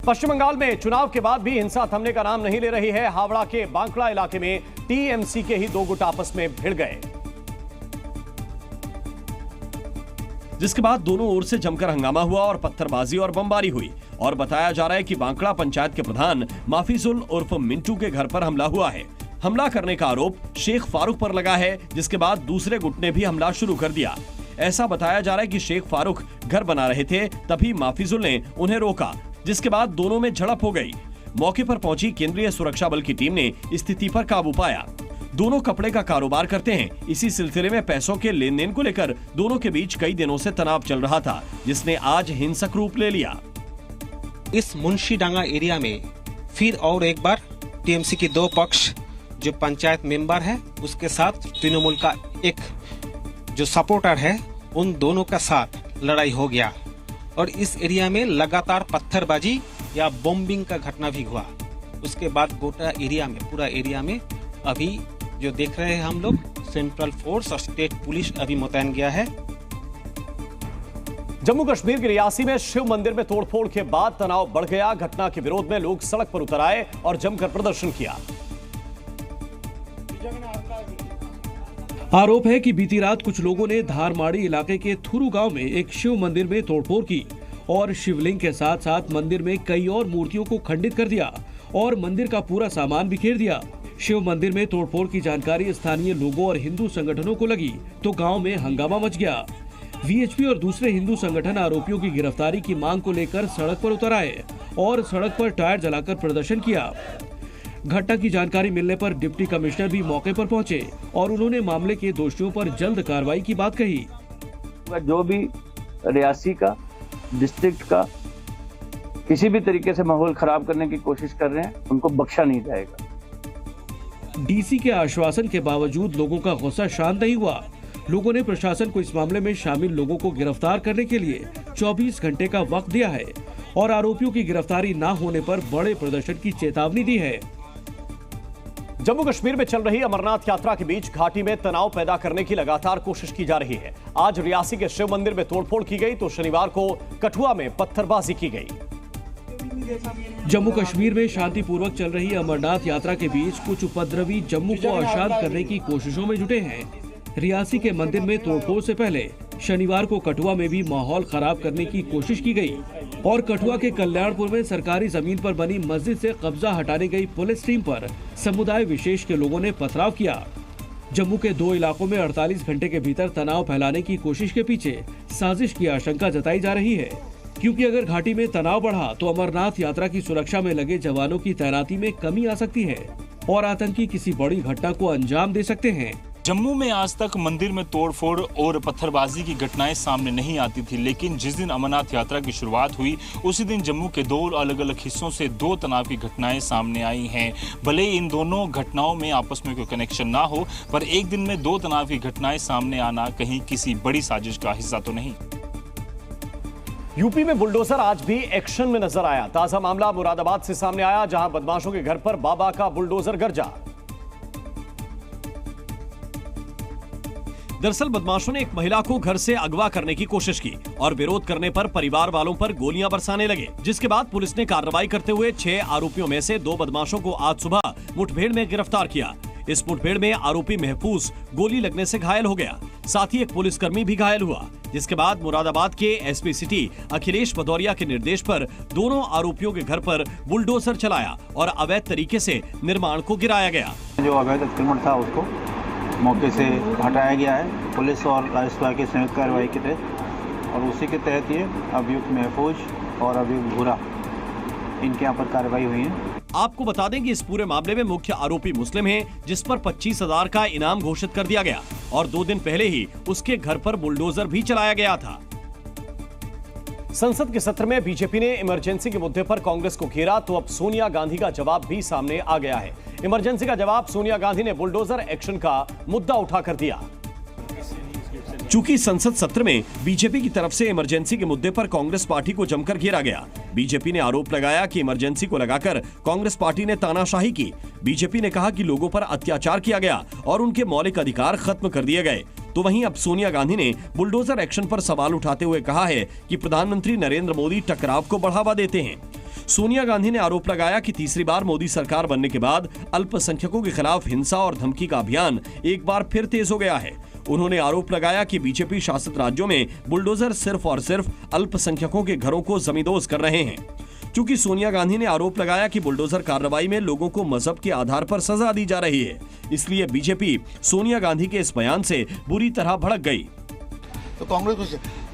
पश्चिम बंगाल में चुनाव के बाद भी हिंसा थमने का नाम नहीं ले रही है। हावड़ा के बांकड़ा इलाके में टीएमसी के ही दो गुट आपस में भिड़ गए, जिसके बाद दोनों ओर से जमकर हंगामा हुआ और पत्थरबाजी और बमबारी हुई। और बताया जा रहा है कि बांकड़ा पंचायत के प्रधान माफिजुल उर्फ मिंटू के घर पर हमला हुआ है। हमला करने का आरोप शेख फारूक पर लगा है, जिसके बाद दूसरे गुट ने भी हमला शुरू कर दिया। ऐसा बताया जा रहा है कि शेख फारूक घर बना रहे थे, तभी माफिजुल ने उन्हें रोका, जिसके बाद दोनों में झड़प हो गई। मौके पर पहुंची केंद्रीय सुरक्षा बल की टीम ने स्थिति पर काबू पाया। दोनों कपड़े का कारोबार करते हैं। इसी सिलसिले में पैसों के लेन देन को लेकर दोनों के बीच कई दिनों से तनाव चल रहा था, जिसने आज हिंसक रूप ले लिया। इस मुंशीडांगा एरिया में फिर और एक बार टीएमसी के दो पक्ष, जो पंचायत मेंबर है उसके साथ तृणमूल का एक जो सपोर्टर है, उन दोनों का साथ लड़ाई हो गया और इस एरिया में लगातार पत्थरबाजी या बॉम्बिंग का घटना भी हुआ। उसके बाद गोटा एरिया में, पूरा एरिया में अभी जो देख रहे हैं हम लोग, सेंट्रल फोर्स और स्टेट पुलिस अभी मुतैन गया है। जम्मू कश्मीर के रियासी में शिव मंदिर में तोड़फोड़ के बाद तनाव बढ़ गया। घटना के विरोध में लोग सड़क पर उतर आए और जमकर प्रदर्शन किया। आरोप है कि बीती रात कुछ लोगों ने धारमाड़ी इलाके के थुरु गांव में एक शिव मंदिर में तोड़फोड़ की और शिवलिंग के साथ साथ मंदिर में कई और मूर्तियों को खंडित कर दिया और मंदिर का पूरा सामान बिखेर दिया। शिव मंदिर में तोड़फोड़ की जानकारी स्थानीय लोगों और हिंदू संगठनों को लगी तो गांव में हंगामा मच गया। वीएचपी और दूसरे हिंदू संगठन आरोपियों की गिरफ्तारी की मांग को लेकर सड़क पर उतर आए और सड़क पर टायर जलाकर प्रदर्शन किया। घटना की जानकारी मिलने पर डिप्टी कमिश्नर भी मौके पर पहुंचे और उन्होंने मामले के दोषियों पर जल्द कार्रवाई की बात कही। जो भी रियासी का, डिस्ट्रिक्ट का किसी भी तरीके से माहौल खराब करने की कोशिश कर रहे हैं, उनको बख्शा नहीं जाएगा। डीसी के आश्वासन के बावजूद लोगों का गुस्सा शांत नहीं हुआ। लोगों ने प्रशासन को इस मामले में शामिल लोगों को गिरफ्तार करने के लिए 24 घंटे का वक्त दिया है और आरोपियों की गिरफ्तारी न होने पर बड़े प्रदर्शन की चेतावनी दी है। जम्मू कश्मीर में चल रही अमरनाथ यात्रा के बीच घाटी में तनाव पैदा करने की लगातार कोशिश की जा रही है। आज रियासी के शिव मंदिर में तोड़फोड़ की गई तो शनिवार को कठुआ में पत्थरबाजी की गई। जम्मू कश्मीर में शांतिपूर्वक चल रही अमरनाथ यात्रा के बीच कुछ उपद्रवी जम्मू को अशांत करने की कोशिशों में जुटे हैं। रियासी के मंदिर में तोड़फोड़ से पहले शनिवार को कठुआ में भी माहौल खराब करने की कोशिश की गई और कठुआ के कल्याणपुर में सरकारी जमीन पर बनी मस्जिद से कब्जा हटाने गई पुलिस टीम पर समुदाय विशेष के लोगों ने पथराव किया। जम्मू के दो इलाकों में 48 घंटे के भीतर तनाव फैलाने की कोशिश के पीछे साजिश की आशंका जताई जा रही है, क्योंकि अगर घाटी में तनाव बढ़ा तो अमरनाथ यात्रा की सुरक्षा में लगे जवानों की तैनाती में कमी आ सकती है और आतंकी किसी बड़ी घटना को अंजाम दे सकते हैं। जम्मू में आज तक मंदिर में तोड़फोड़ और पत्थरबाजी की घटनाएं सामने नहीं आती थी, लेकिन जिस दिन अमरनाथ यात्रा की शुरुआत हुई उसी दिन जम्मू के दो अलग अलग हिस्सों से दो तनाव की घटनाएं सामने आई हैं। भले इन दोनों घटनाओं में आपस में कोई कनेक्शन ना हो, पर एक दिन में दो तनाव की घटनाएं सामने आना कहीं किसी बड़ी साजिश का हिस्सा तो नहीं। यूपी में बुलडोजर आज भी एक्शन में नजर आया। ताजा मामला मुरादाबाद से सामने आया, जहां बदमाशों के घर पर बाबा का बुलडोजर गरजा। दरअसल बदमाशों ने एक महिला को घर से अगवा करने की कोशिश की और विरोध करने पर परिवार वालों पर गोलियां बरसाने लगे, जिसके बाद पुलिस ने कार्रवाई करते हुए 6 आरोपियों में से 2 बदमाशों को आज सुबह मुठभेड़ में गिरफ्तार किया। इस मुठभेड़ में आरोपी महफूज गोली लगने से घायल हो गया, साथ ही एक पुलिसकर्मी भी घायल हुआ, जिसके बाद मुरादाबाद के एसपी सिटी अखिलेश भदौरिया के निर्देश पर दोनों आरोपियों के घर पर बुलडोजर चलाया और अवैध तरीके से निर्माण को गिराया गया। जो अवैध अतिक्रमण था उसको मौके से हटाया गया है पुलिस और राजस्व विभाग की संयुक्त कार्रवाई के तहत, और उसी के तहत ये अभियुक्त महफूज और अभियुक्त भूरा, इनके यहाँ पर कार्रवाई हुई है। आपको बता दें कि इस पूरे मामले में मुख्य आरोपी मुस्लिम है, जिस पर 25,000 का इनाम घोषित कर दिया गया और 2 दिन पहले ही उसके घर पर बुलडोजर भी चलाया गया था। संसद के सत्र में बीजेपी ने इमरजेंसी के मुद्दे पर कांग्रेस को घेरा तो अब सोनिया गांधी का जवाब भी सामने आ गया है। इमरजेंसी का जवाब सोनिया गांधी ने बुलडोजर एक्शन का मुद्दा उठाकर दिया। चूंकि संसद सत्र में बीजेपी की तरफ से इमरजेंसी के मुद्दे पर कांग्रेस पार्टी को जमकर घेरा गया। बीजेपी ने आरोप लगाया कि इमरजेंसी को लगाकर कांग्रेस पार्टी ने तानाशाही की। बीजेपी ने कहा कि लोगों पर अत्याचार किया गया और उनके मौलिक अधिकार खत्म कर दिए गए। तो वहीं अब सोनिया गांधी ने बुलडोजर एक्शन पर सवाल उठाते हुए कहा है कि प्रधानमंत्री नरेंद्र मोदी टकराव को बढ़ावा देते हैं। सोनिया गांधी ने आरोप लगाया कि तीसरी बार मोदी सरकार बनने के बाद अल्पसंख्यकों के खिलाफ हिंसा और धमकी का अभियान एक बार फिर तेज हो गया है। उन्होंने आरोप लगाया कि बीजेपी शासित राज्यों में बुलडोजर सिर्फ और सिर्फ अल्पसंख्यकों के घरों को जमींदोज कर रहे हैं। चूंकि सोनिया गांधी ने आरोप लगाया कि बुलडोजर कार्रवाई में लोगों को मजहब के आधार पर सजा दी जा रही है, इसलिए बीजेपी सोनिया गांधी के इस बयान से बुरी तरह भड़क गई। तो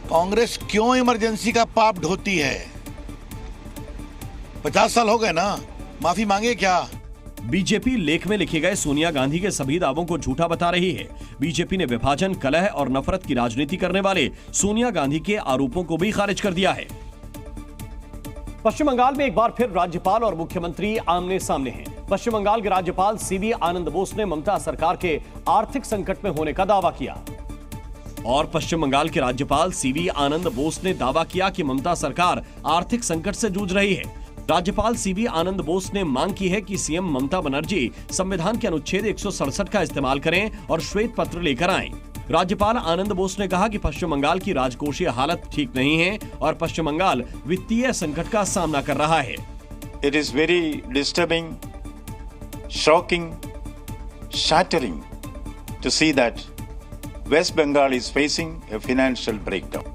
कांग्रेस क्यों इमरजेंसी का पाप ढोती है? 50 साल हो गए ना, माफी मांगे क्या? बीजेपी लेख में लिखे गए सोनिया गांधी के सभी दावों को झूठा बता रही है। बीजेपी ने विभाजन, कलह और नफरत की राजनीति करने वाले सोनिया गांधी के आरोपों को भी खारिज कर दिया है। पश्चिम बंगाल में एक बार फिर राज्यपाल और मुख्यमंत्री आमने सामने हैं। पश्चिम बंगाल के राज्यपाल सीवी आनंद बोस ने ममता सरकार के आर्थिक संकट में होने का दावा किया। और पश्चिम बंगाल के राज्यपाल सीवी आनंद बोस ने दावा किया कि ममता सरकार आर्थिक संकट से जूझ रही है। राज्यपाल सीवी आनंद बोस ने मांग की है कि सीएम ममता बनर्जी संविधान के अनुच्छेद 167 का इस्तेमाल करें और श्वेत पत्र लेकर आएं। राज्यपाल आनंद बोस ने कहा कि पश्चिम बंगाल की राजकोषीय हालत ठीक नहीं है और पश्चिम बंगाल वित्तीय संकट का सामना कर रहा है। It is very disturbing, shocking, shattering to see that West Bengal is facing a financial breakdown.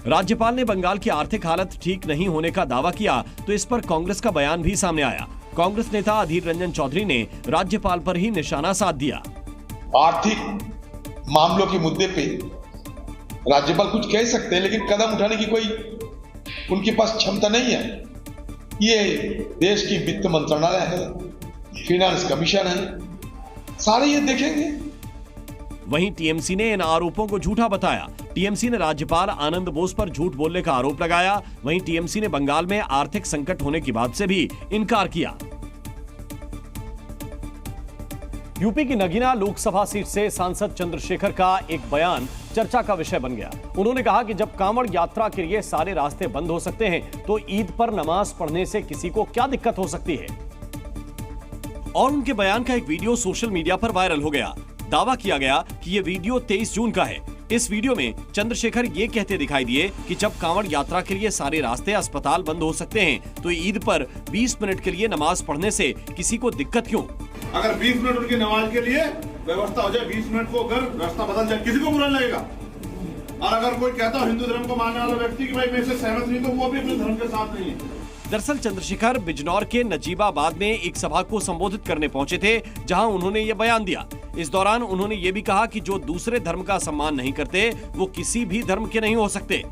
राज्यपाल ने बंगाल की आर्थिक हालत ठीक नहीं होने का दावा किया तो इस पर कांग्रेस का बयान भी सामने आया। कांग्रेस नेता अधीर रंजन चौधरी ने राज्यपाल पर ही निशाना साध दिया। आर्थिक मामलों के मुद्दे पे राज्यपाल कुछ कह सकते हैं, लेकिन कदम उठाने की कोई उनके पास क्षमता नहीं है। ये देश की वित्त मंत्रालय है, फिनांस कमीशन है, सारे ये देखेंगे। वहीं टीएमसी ने इन आरोपों को झूठा बताया। टीएमसी ने राज्यपाल आनंद बोस पर झूठ बोलने का आरोप लगाया। वहीं टीएमसी ने बंगाल में आर्थिक संकट होने की बात से भी इनकार किया। यूपी की नगीना लोकसभा सीट से सांसद चंद्रशेखर का एक बयान चर्चा का विषय बन गया। उन्होंने कहा कि जब कांवड़ यात्रा के लिए सारे रास्ते बंद हो सकते हैं तो ईद पर नमाज पढ़ने से किसी को क्या दिक्कत हो सकती है। और उनके बयान का एक वीडियो सोशल मीडिया पर वायरल हो गया। दावा किया गया कि ये वीडियो 23 जून का है। इस वीडियो में चंद्रशेखर ये कहते दिखाई दिए कि जब कांवड़ यात्रा के लिए सारे रास्ते अस्पताल बंद हो सकते हैं तो ईद पर 20 मिनट के लिए नमाज पढ़ने से किसी को दिक्कत क्यों? अगर 20 मिनट उनकी नमाज के लिए व्यवस्था हो जाए, 20 मिनट को अगर रास्ता बदल जाए, किसी को बुरा नहीं लगेगा। और अगर कोई कहता हो हिंदू धर्म को मानने वाला व्यक्ति कि भाई मैं इससे सहमत नहीं, तो वो भी अपने धर्म के साथ नहीं है। दरअसल चंद्रशेखर बिजनौर के नजीबाबाद में एक सभा को संबोधित करने पहुंचे थे, जहां उन्होंने ये बयान दिया। इस दौरान उन्होंने ये भी कहा कि जो दूसरे धर्म का सम्मान नहीं करते वो किसी भी धर्म के नहीं हो सकते।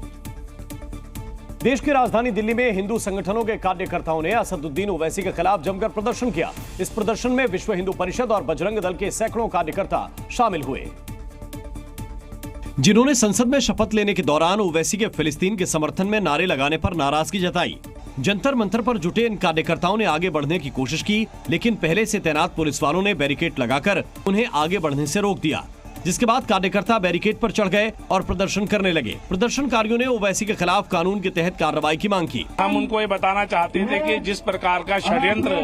देश की राजधानी दिल्ली में हिंदू संगठनों के कार्यकर्ताओं ने असदुद्दीन ओवैसी के खिलाफ जमकर प्रदर्शन किया। इस प्रदर्शन में विश्व हिंदू परिषद और बजरंग दल के सैकड़ों कार्यकर्ता शामिल हुए, जिन्होंने संसद में शपथ लेने के दौरान ओवैसी के फिलिस्तीन के समर्थन में नारे लगाने पर नाराजगी जताई। जंतर मंतर पर जुटे इन कार्यकर्ताओं ने आगे बढ़ने की कोशिश की, लेकिन पहले से तैनात पुलिस वालों ने बैरिकेड लगाकर उन्हें आगे बढ़ने से रोक दिया, जिसके बाद कार्यकर्ता बैरिकेड पर चढ़ गए और प्रदर्शन करने लगे। प्रदर्शनकारियों ने ओवैसी के खिलाफ कानून के तहत कार्रवाई की मांग की। हम उनको ये बताना चाहते थे कि जिस प्रकार का षड्यंत्र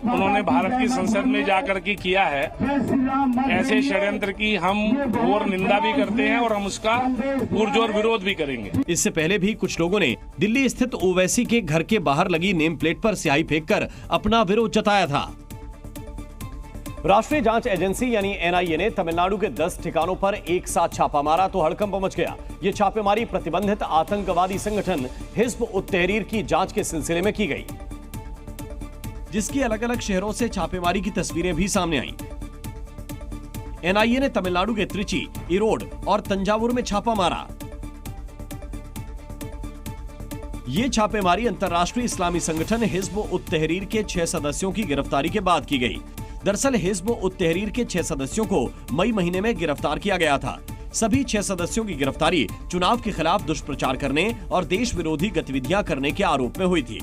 उन्होंने भारत की संसद में जाकर के किया है, ऐसे षड्यंत्र की हम घोर निंदा भी करते हैं और हम उसका पुरजोर विरोध भी करेंगे। इससे पहले भी कुछ लोगों ने दिल्ली स्थित ओवैसी के घर के बाहर लगी नेम प्लेट पर स्याही फेंककर अपना विरोध जताया था। राष्ट्रीय जांच एजेंसी यानी एनआईए ने तमिलनाडु के 10 ठिकानों पर एक साथ छापा मारा तो हड़कंप मच गया। ये छापेमारी प्रतिबंधित आतंकवादी संगठन हिज़्ब उत तहरीर की जांच के सिलसिले में की गई, जिसकी अलग अलग शहरों से छापेमारी की तस्वीरें भी सामने आईं। एनआईए ने तमिलनाडु के त्रिची, इरोड और तंजावुर में छापा मारा। ये छापेमारी अंतर्राष्ट्रीय इस्लामी संगठन हिज़्ब उत तहरीर के 6 सदस्यों की गिरफ्तारी के बाद की गई। दरअसल हिज़्ब उत तहरीर के 6 सदस्यों को मई महीने में गिरफ्तार किया गया था। सभी 6 सदस्यों की गिरफ्तारी चुनाव के खिलाफ दुष्प्रचार करने और देश विरोधी गतिविधियां करने के आरोप में हुई थी।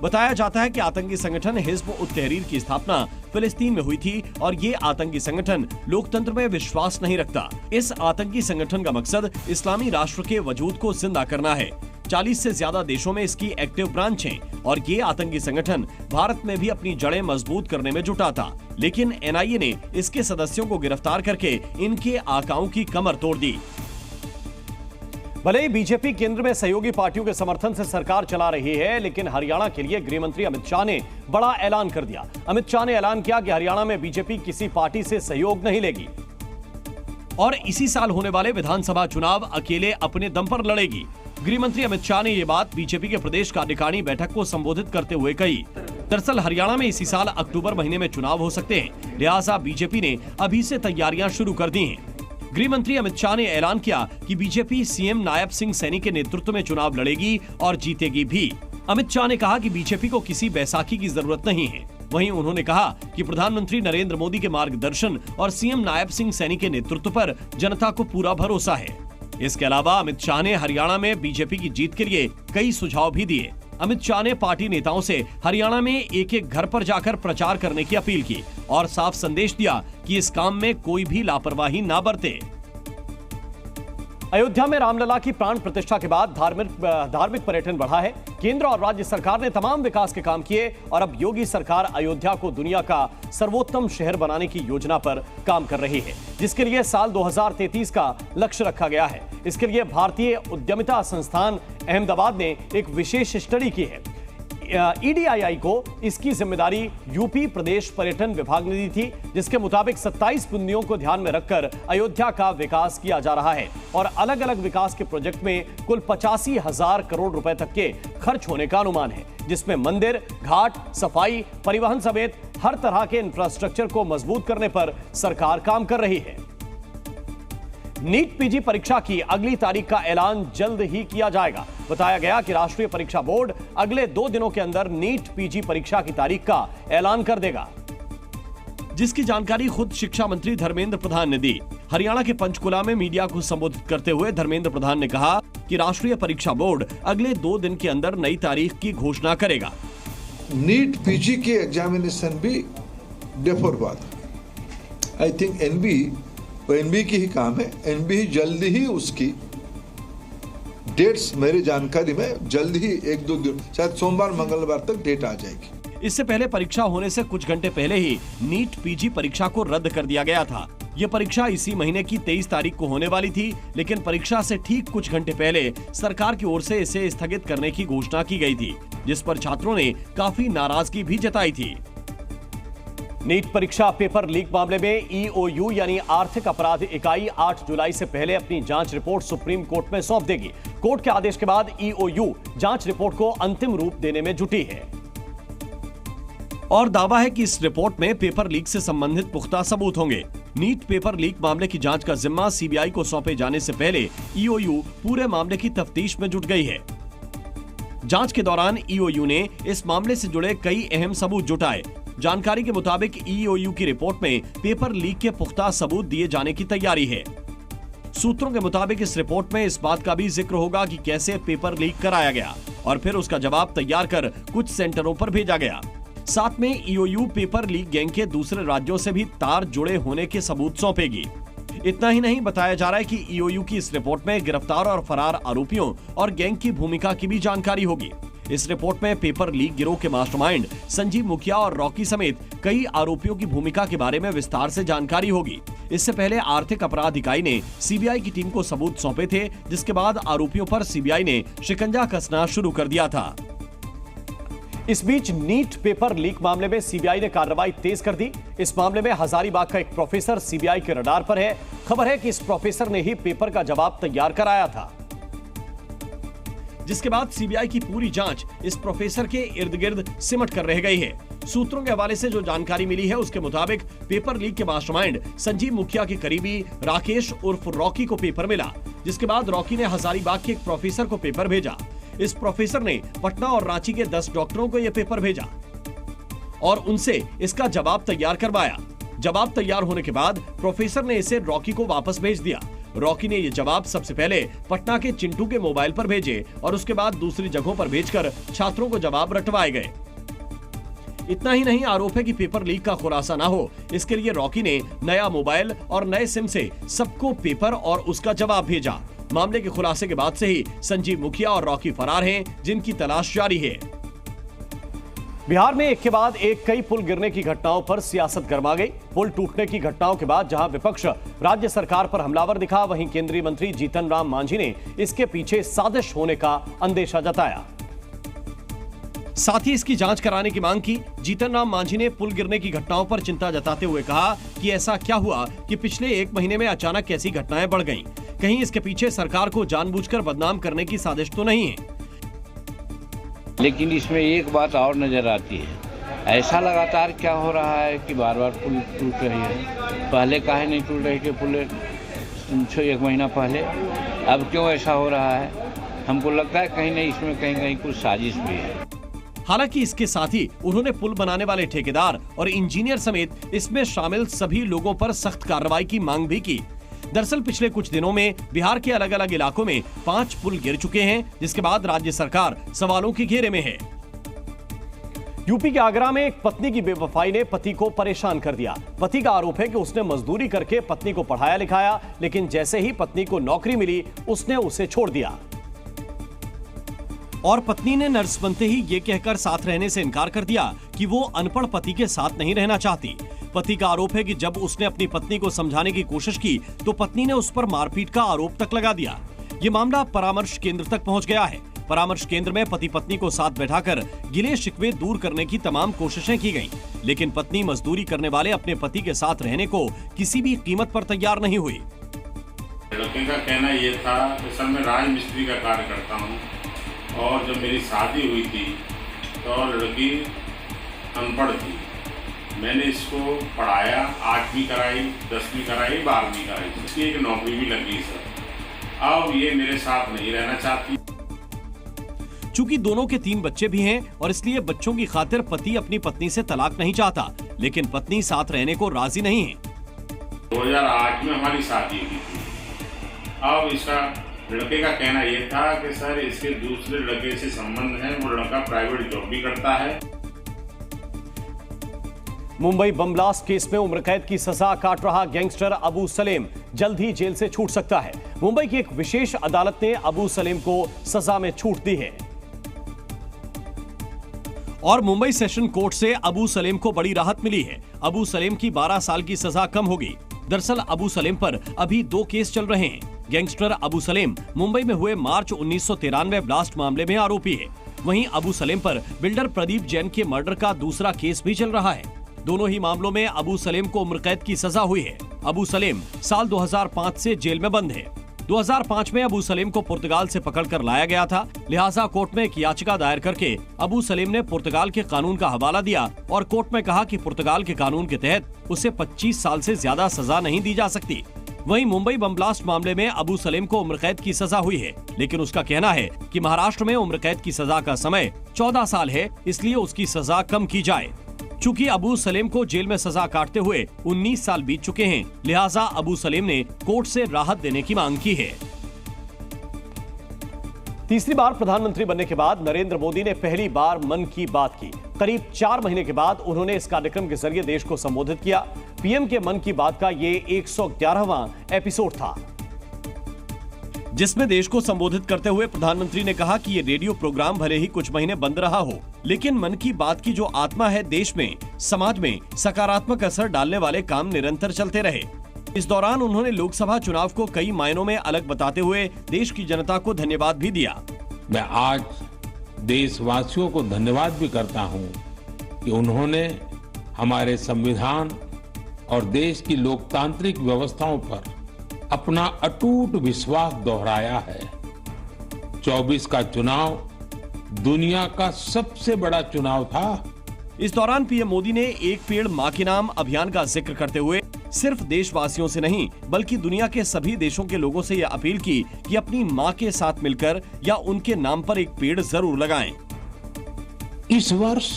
बताया जाता है कि आतंकी संगठन हिज़्ब उत तहरीर की स्थापना फिलिस्तीन में हुई थी और ये आतंकी संगठन लोकतंत्र में विश्वास नहीं रखता। इस आतंकी संगठन का मकसद इस्लामी राष्ट्र के वजूद को जिंदा करना है। 40 से ज्यादा देशों में इसकी एक्टिव ब्रांच हैं और ये आतंकी संगठन भारत में भी अपनी जड़ें मजबूत करने में जुटा था, लेकिन एनआईए ने इसके सदस्यों को गिरफ्तार करके इनके आकाओं की कमर तोड़ दी। भले ही बीजेपी केंद्र में सहयोगी पार्टियों के समर्थन से सरकार चला रही है, लेकिन हरियाणा के लिए गृह मंत्री अमित शाह ने बड़ा ऐलान कर दिया। अमित शाह ने ऐलान किया कि हरियाणा में बीजेपी किसी पार्टी से सहयोग नहीं लेगी और इसी साल होने वाले विधानसभा चुनाव अकेले अपने दम पर लड़ेगी। गृह मंत्री अमित शाह ने यह बात बीजेपी के प्रदेश कार्यकारिणी बैठक को संबोधित करते हुए कही। दरअसल हरियाणा में इसी साल अक्टूबर महीने में चुनाव हो सकते हैं, लिहाजा बीजेपी ने अभी से तैयारियां शुरू कर दी हैं। गृह मंत्री अमित शाह ने ऐलान किया कि बीजेपी सीएम नायब सिंह सैनी के नेतृत्व में चुनाव लड़ेगी और जीतेगी भी। अमित शाह ने कहा कि बीजेपी को किसी बैसाखी की जरूरत नहीं है। वहीं उन्होंने कहा कि प्रधानमंत्री नरेंद्र मोदी के मार्गदर्शन और सीएम नायब सिंह सैनी के नेतृत्व पर जनता को पूरा भरोसा है। इसके अलावा अमित शाह ने हरियाणा में बीजेपी की जीत के लिए कई सुझाव भी दिए। अमित शाह ने पार्टी नेताओं से हरियाणा में एक एक घर पर जाकर प्रचार करने की अपील की और साफ संदेश दिया कि इस काम में कोई भी लापरवाही ना बरते। अयोध्या में रामलला की प्राण प्रतिष्ठा के बाद धार्मिक पर्यटन बढ़ा है। केंद्र और राज्य सरकार ने तमाम विकास के काम किए और अब योगी सरकार अयोध्या को दुनिया का सर्वोत्तम शहर बनाने की योजना पर काम कर रही है, जिसके लिए साल 2033 का लक्ष्य रखा गया है। इसके लिए भारतीय उद्यमिता संस्थान अहमदाबाद ने एक विशेष स्टडी की है। EDII को इसकी जिम्मेदारी यूपी प्रदेश पर्यटन विभाग ने दी थी, जिसके मुताबिक 27 बिंदुओं को ध्यान में रखकर अयोध्या का विकास किया जा रहा है और अलग अलग विकास के प्रोजेक्ट में कुल 85,000 करोड़ रुपए तक के खर्च होने का अनुमान है, जिसमें मंदिर, घाट, सफाई, परिवहन समेत हर तरह के इंफ्रास्ट्रक्चर को मजबूत करने पर सरकार काम कर रही है। नीट पीजी परीक्षा की अगली तारीख का ऐलान जल्द ही किया जाएगा। बताया गया कि राष्ट्रीय परीक्षा बोर्ड अगले 2 दिनों के अंदर नीट पीजी परीक्षा की तारीख का ऐलान कर देगा, जिसकी जानकारी खुद शिक्षा मंत्री धर्मेंद्र प्रधान ने दी। हरियाणा के पंचकुला में मीडिया को संबोधित करते हुए धर्मेंद्र प्रधान ने कहा कि राष्ट्रीय परीक्षा बोर्ड अगले 2 दिन के अंदर नई तारीख की घोषणा करेगा। नीट पीजी के एग्जामिनेशन भी डेफर हुआ था। आई थिंक एनबी की ही काम है। एनबी जल्दी ही उसकी डेट्स मेरी जानकारी में जल्द ही 1-2 दिन, शायद सोमवार मंगलवार तक डेट आ जाएगी। इससे पहले परीक्षा होने से कुछ घंटे पहले ही नीट पीजी परीक्षा को रद्द कर दिया गया था। ये परीक्षा इसी महीने की 23 तारीख को होने वाली थी, लेकिन परीक्षा से ठीक कुछ घंटे पहले सरकार की ओर से इसे स्थगित करने की घोषणा की गई थी, जिस पर छात्रों ने काफी नाराजगी भी जताई थी। नीट परीक्षा पेपर लीक मामले में EOU यानी आर्थिक अपराध इकाई 8 जुलाई से पहले अपनी जांच रिपोर्ट सुप्रीम कोर्ट में सौंप देगी। कोर्ट के आदेश के बाद EOU जांच रिपोर्ट को अंतिम रूप देने में जुटी है और दावा है कि इस रिपोर्ट में पेपर लीक से संबंधित पुख्ता सबूत होंगे। नीट पेपर लीक मामले की जांच का जिम्मा CBI को सौंपे जाने से पहले EOU पूरे मामले की तफ्तीश में जुट गई है। जांच के दौरान EOU ने इस मामले से जुड़े कई अहम सबूत जुटाए। जानकारी के मुताबिक EOU की रिपोर्ट में पेपर लीक के पुख्ता सबूत दिए जाने की तैयारी है। सूत्रों के मुताबिक इस रिपोर्ट में इस बात का भी जिक्र होगा कि कैसे पेपर लीक कराया गया और फिर उसका जवाब तैयार कर कुछ सेंटरों पर भेजा गया। साथ में EOU पेपर लीक गैंग के दूसरे राज्यों से भी तार जुड़े होने के सबूत सौंपेगी। इतना ही नहीं, बताया जा रहा है कि EOU की इस रिपोर्ट में गिरफ्तार और फरार आरोपियों और गैंग की भूमिका की भी जानकारी होगी। इस रिपोर्ट में पेपर लीक गिरोह के मास्टरमाइंड संजीव मुखिया और रॉकी समेत कई आरोपियों की भूमिका के बारे में विस्तार से जानकारी होगी। इससे पहले आर्थिक अपराध इकाई ने CBI की टीम को सबूत सौंपे थे, जिसके बाद आरोपियों पर CBI ने शिकंजा कसना शुरू कर दिया था। इस बीच नीट पेपर लीक मामले में CBI ने कार्रवाई तेज कर दी। इस मामले में हजारीबाग का एक प्रोफेसर CBI के रडार पर है। खबर है कि इस प्रोफेसर ने ही पेपर का जवाब तैयार कराया था, जिसके बाद CBI की पूरी जांच इस प्रोफेसर के इर्द गिर्द सिमट कर रह गई है। सूत्रों के हवाले से जो जानकारी मिली है उसके मुताबिक पेपर लीक के मास्टरमाइंड संजीव मुखिया के करीबी राकेश उर्फ रॉकी को पेपर मिला, जिसके बाद रॉकी ने हजारीबाग के एक प्रोफेसर को पेपर भेजा। इस प्रोफेसर ने पटना और रांची के 10 डॉक्टरों को यह पेपर भेजा और उनसे इसका जवाब तैयार करवाया। जवाब तैयार होने के बाद प्रोफेसर ने इसे रॉकी को वापस भेज दिया। रॉकी ने ये जवाब सबसे पहले पटना के चिंटू के मोबाइल पर भेजे और उसके बाद दूसरी जगहों पर भेजकर छात्रों को जवाब रटवाए गए। इतना ही नहीं, आरोप है कि पेपर लीक का खुलासा ना हो, इसके लिए रॉकी ने नया मोबाइल और नए सिम से सबको पेपर और उसका जवाब भेजा। मामले के खुलासे के बाद से ही संजीव मुखिया और रॉकी फरार हैं, जिनकी तलाश जारी है। बिहार में एक के बाद एक कई पुल गिरने की घटनाओं पर सियासत गर्मा गई। पुल टूटने की घटनाओं के बाद जहां विपक्ष राज्य सरकार पर हमलावर दिखा, वहीं केंद्रीय मंत्री जीतन राम मांझी ने इसके पीछे साजिश होने का अंदेशा जताया। साथ ही इसकी जांच कराने की मांग की। जीतन राम मांझी ने पुल गिरने की घटनाओं पर चिंता जताते हुए कहा कि ऐसा क्या हुआ कि पिछले एक महीने में अचानक ऐसी घटनाएं बढ़ गईं? कहीं इसके पीछे सरकार को जानबूझकर बदनाम करने की साजिश तो नहीं है। लेकिन इसमें एक बात और नजर आती है, ऐसा लगातार क्या हो रहा है कि बार बार पुल टूट रही है। पहले काहे नहीं टूट रही थी पुल एक महीना पहले, अब क्यों ऐसा हो रहा है? हमको लगता है कहीं नहीं इसमें कहीं कुछ साजिश भी है। हालांकि इसके साथ ही उन्होंने पुल बनाने वाले ठेकेदार और इंजीनियर समेत इसमें शामिल सभी लोगों पर सख्त कार्रवाई की मांग भी की। दरअसल पिछले कुछ दिनों में बिहार के अलग अलग इलाकों में 5 पुल गिर चुके हैं, जिसके बाद राज्य सरकार सवालों के घेरे में है। यूपी के आगरा में एक पत्नी की बेवफाई ने पति को परेशान कर दिया। पति का आरोप है कि उसने मजदूरी करके पत्नी को पढ़ाया लिखाया, लेकिन जैसे ही पत्नी को नौकरी मिली उसने उसे छोड़ दिया और पत्नी ने नर्स बनते ही ये कहकर साथ रहने से इनकार कर दिया कि वो अनपढ़ पति के साथ नहीं रहना चाहती। पति का आरोप है कि जब उसने अपनी पत्नी को समझाने की कोशिश की तो पत्नी ने उस पर मारपीट का आरोप तक लगा दिया। ये मामला परामर्श केंद्र तक पहुंच गया है। परामर्श केंद्र में पति पत्नी को साथ बैठाकर गिले शिकवे दूर करने की तमाम कोशिशें की गईं, लेकिन पत्नी मजदूरी करने वाले अपने पति के साथ रहने को किसी भी कीमत पर तैयार नहीं हुई। लड़के का कहना ये था कि सर मैं राजमिस्त्री का कार्य करता हूँ और जब मेरी शादी हुई थी तो लड़की अनपढ़ थी। मैंने इसको पढ़ाया, 8वीं कराई, 10वीं कराई, 12वीं कराई, इसकी एक नौकरी भी लगी सर। अब ये मेरे साथ नहीं रहना चाहती। चूंकि दोनों के 3 बच्चे भी हैं और इसलिए बच्चों की खातिर पति अपनी पत्नी से तलाक नहीं चाहता, लेकिन पत्नी साथ रहने को राजी नहीं है। 2008 में हमारी शादी हुई थी। अब इसका लड़के का कहना यह था कि सर इसके दूसरे लड़के से संबंध है, वो लड़का प्राइवेट जॉब भी करता है। मुंबई बम ब्लास्ट केस में उम्र कैद की सजा काट रहा गैंगस्टर अबू सलेम जल्द ही जेल से छूट सकता है। मुंबई की एक विशेष अदालत ने अबू सलेम को सजा में छूट दी है और मुंबई सेशन कोर्ट से अबू सलेम को बड़ी राहत मिली है। अबू सलेम की 12 साल की सजा कम होगी। दरअसल अबू सलेम पर अभी 2 केस चल रहे हैं। गैंगस्टर अबू सलेम मुंबई में हुए मार्च 1993 ब्लास्ट मामले में आरोपी है। वहीं अबू सलेम पर बिल्डर प्रदीप जैन के मर्डर का दूसरा केस भी चल रहा है। दोनों ही मामलों में अबू सलेम को उम्र कैद की सजा हुई है। अबू सलेम साल 2005 से जेल में बंद है। 2005 में अबू सलेम को पुर्तगाल से पकड़कर लाया गया था, लिहाजा कोर्ट में एक याचिका दायर करके अबू सलेम ने पुर्तगाल के कानून का हवाला दिया और कोर्ट में कहा कि पुर्तगाल के कानून के तहत उसे 25 साल से ज्यादा सजा नहीं दी जा सकती। वहीं मुंबई बम ब्लास्ट मामले में अबू सलेम को उम्र कैद की सजा हुई है, लेकिन उसका कहना है कि महाराष्ट्र में उम्र कैद की सजा का समय 14 साल है, इसलिए उसकी सजा कम की जाए। चूंकि अबू सलेम को जेल में सजा काटते हुए 19 साल बीत चुके हैं, लिहाजा अबू सलेम ने कोर्ट से राहत देने की मांग की है। तीसरी बार प्रधानमंत्री बनने के बाद नरेंद्र मोदी ने पहली बार मन की बात की। करीब 4 महीने के बाद उन्होंने इस कार्यक्रम के जरिए देश को संबोधित किया। पीएम के मन की बात का ये 111वां एपिसोड था, जिसमें देश को संबोधित करते हुए प्रधानमंत्री ने कहा कि ये रेडियो प्रोग्राम भले ही कुछ महीने बंद रहा हो, लेकिन मन की बात की जो आत्मा है, देश में, समाज में सकारात्मक असर डालने वाले काम निरंतर चलते रहे। इस दौरान उन्होंने लोकसभा चुनाव को कई मायनों में अलग बताते हुए देश की जनता को धन्यवाद भी दिया। मैं आज देशवासियों को धन्यवाद भी करता हूँ कि उन्होंने हमारे संविधान और देश की लोकतांत्रिक व्यवस्थाओं पर अपना अटूट विश्वास दोहराया है। 24 का चुनाव दुनिया का सबसे बड़ा चुनाव था। इस दौरान पीएम मोदी ने एक पेड़ मां के नाम अभियान का जिक्र करते हुए सिर्फ देशवासियों से नहीं बल्कि दुनिया के सभी देशों के लोगों से यह अपील की कि अपनी मां के साथ मिलकर या उनके नाम पर एक पेड़ जरूर लगाएं। इस वर्ष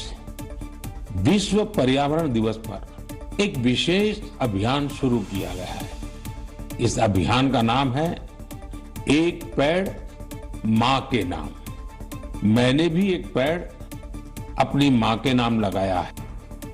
विश्व पर्यावरण दिवस पर एक विशेष अभियान शुरू किया गया है। इस अभियान का नाम है एक पेड़ मां के नाम। मैंने भी एक पेड़ अपनी मां के नाम लगाया है।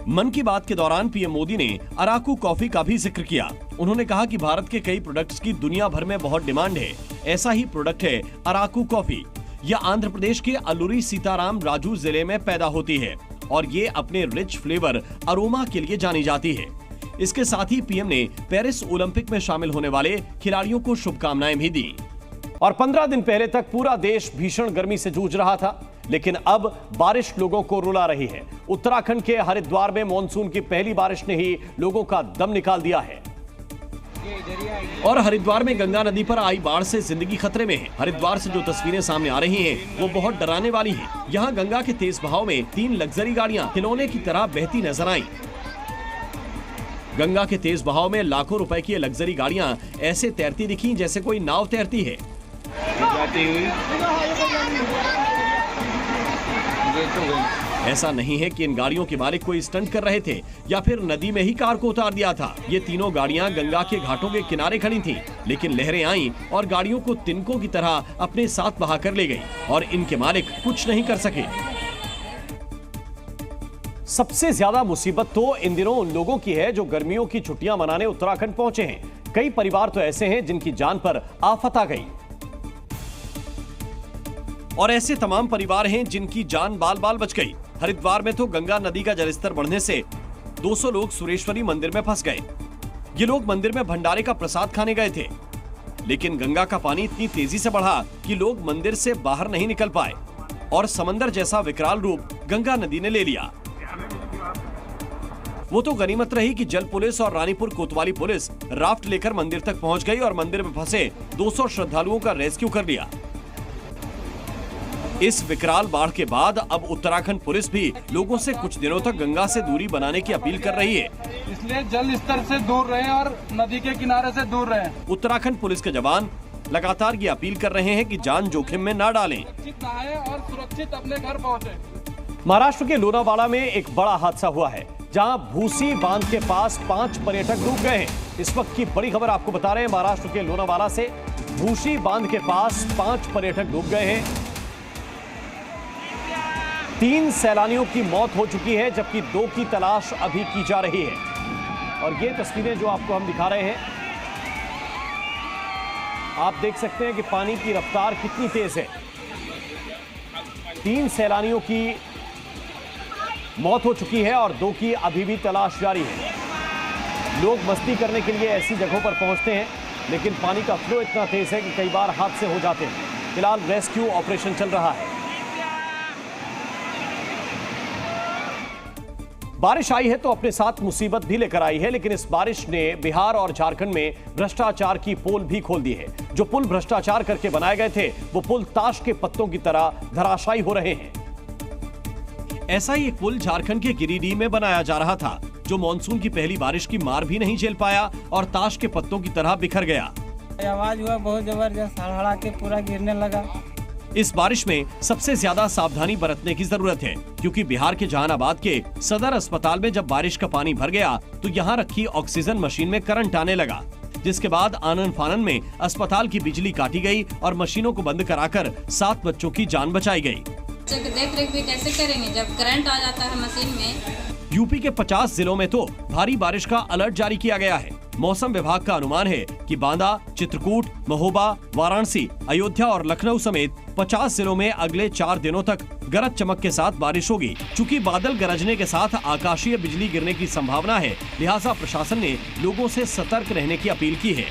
मन की बात के दौरान पीएम मोदी ने अराकू कॉफी का भी जिक्र किया। उन्होंने कहा कि भारत के कई प्रोडक्ट्स की दुनिया भर में बहुत डिमांड है। ऐसा ही प्रोडक्ट है अराकू कॉफी। यह आंध्र प्रदेश के अल्लूरी सीताराम राजू जिले में पैदा होती है और ये अपने रिच फ्लेवर अरोमा के लिए जानी जाती है। इसके साथ ही पीएम ने पेरिस ओलंपिक में शामिल होने वाले खिलाड़ियों को शुभकामनाएं भी दी। और 15 दिन पहले तक पूरा देश भीषण गर्मी से जूझ रहा था, लेकिन अब बारिश लोगों को रुला रही है। उत्तराखंड के हरिद्वार में मॉनसून की पहली बारिश ने ही लोगों का दम निकाल दिया है। और हरिद्वार में गंगा नदी पर आई बाढ़ से जिंदगी खतरे में है। हरिद्वार से जो तस्वीरें सामने आ रही हैं, वो बहुत डराने वाली हैं। यहाँ गंगा के तेज बहाव में 3 लग्जरी गाड़ियां खिलौने की तरह बहती नजर आईं। गंगा के तेज बहाव में लाखों रुपए की लग्जरी गाड़ियां ऐसे तैरती दिखी जैसे कोई नाव तैरती है। ऐसा नहीं है कि इन गाड़ियों के मालिक कोई स्टंट कर रहे थे या फिर नदी में ही कार को उतार दिया था। ये तीनों गाड़ियां गंगा के घाटों के किनारे खड़ी थीं, लेकिन लहरें आईं और गाड़ियों को तिनकों की तरह अपने साथ बहा कर ले गई और इनके मालिक कुछ नहीं कर सके। सबसे ज्यादा मुसीबत तो इन दिनों उन लोगों की है जो गर्मियों की छुट्टियां मनाने उत्तराखंड पहुंचे हैं। कई परिवार तो ऐसे हैं जिनकी जान पर आफत आ गई, और ऐसे तमाम परिवार हैं जिनकी जान बाल बाल बच गई। हरिद्वार में तो गंगा नदी का जलस्तर बढ़ने से 200 लोग सुरेश्वरी मंदिर में फंस गए। ये लोग मंदिर में भंडारे का प्रसाद खाने गए थे, लेकिन गंगा का पानी इतनी तेजी से बढ़ा कि लोग मंदिर से बाहर नहीं निकल पाए और समंदर जैसा विकराल रूप गंगा नदी ने ले लिया। वो तो गनीमत रही कि जल पुलिस और रानीपुर कोतवाली पुलिस राफ्ट लेकर मंदिर तक पहुंच गई और मंदिर में फंसे 200 श्रद्धालुओं का रेस्क्यू कर लिया। इस विकराल बाढ़ के बाद अब उत्तराखंड पुलिस भी लोगों से कुछ दिनों तक गंगा से दूरी बनाने की अपील कर रही है, इसलिए जल स्तर से दूर रहें और नदी के किनारे से दूर रहें। उत्तराखंड पुलिस के जवान लगातार ये अपील कर रहे हैं कि जान जोखिम में न डालें। सुरक्षित नहाएं और सुरक्षित अपने घर पहुँचे। महाराष्ट्र के लोनावाला में एक बड़ा हादसा हुआ है, जहां भूसी बांध के पास 5 पर्यटक डूब गए हैं। इस वक्त की बड़ी खबर आपको बता रहे हैं महाराष्ट्र के लोनावाला से। भूसी बांध के पास 5 पर्यटक डूब गए हैं। 3 सैलानियों की मौत हो चुकी है, जबकि 2 की तलाश अभी की जा रही है। और ये तस्वीरें जो आपको हम दिखा रहे हैं, आप देख सकते हैं कि पानी की रफ्तार कितनी तेज है। 3 सैलानियों की मौत हो चुकी है और 2 की अभी भी तलाश जारी है। लोग मस्ती करने के लिए ऐसी जगहों पर पहुंचते हैं, लेकिन पानी का फ्लो इतना तेज है कि कई बार हादसे हो जाते हैं। फिलहाल रेस्क्यू ऑपरेशन चल रहा है। बारिश आई है तो अपने साथ मुसीबत भी लेकर आई है, लेकिन इस बारिश ने बिहार और झारखंड में भ्रष्टाचार की पोल भी खोल दी है। जो पुल भ्रष्टाचार करके बनाए गए थे, वो पुल ताश के पत्तों की तरह धराशायी हो रहे हैं। ऐसा ही एक पुल झारखंड के गिरिडीह में बनाया जा रहा था, जो मानसून की पहली बारिश की मार भी नहीं झेल पाया और ताश के पत्तों की तरह बिखर गया। आवाज हुआ बहुत जबरदस्त, हड़हड़ा के पूरा गिरने लगा। इस बारिश में सबसे ज्यादा सावधानी बरतने की जरूरत है, क्योंकि बिहार के जहानाबाद के सदर अस्पताल में जब बारिश का पानी भर गया तो यहाँ रखी ऑक्सीजन मशीन में करंट आने लगा, जिसके बाद आनन फानन में अस्पताल की बिजली काटी गई और मशीनों को बंद कराकर 7 बच्चों की जान बचाई गई। देख रेख भी कैसे करेंगे जब करंट आ जाता है मशीन में। यूपी के 50 जिलों में तो भारी बारिश का अलर्ट जारी किया गया है। मौसम विभाग का अनुमान है कि बांदा, चित्रकूट, महोबा, वाराणसी, अयोध्या और लखनऊ समेत 50 जिलों में अगले 4 दिनों तक गरज चमक के साथ बारिश होगी। चूंकि बादल गरजने के साथ आकाशीय बिजली गिरने की संभावना है, लिहाजा प्रशासन ने लोगों से सतर्क रहने की अपील की है।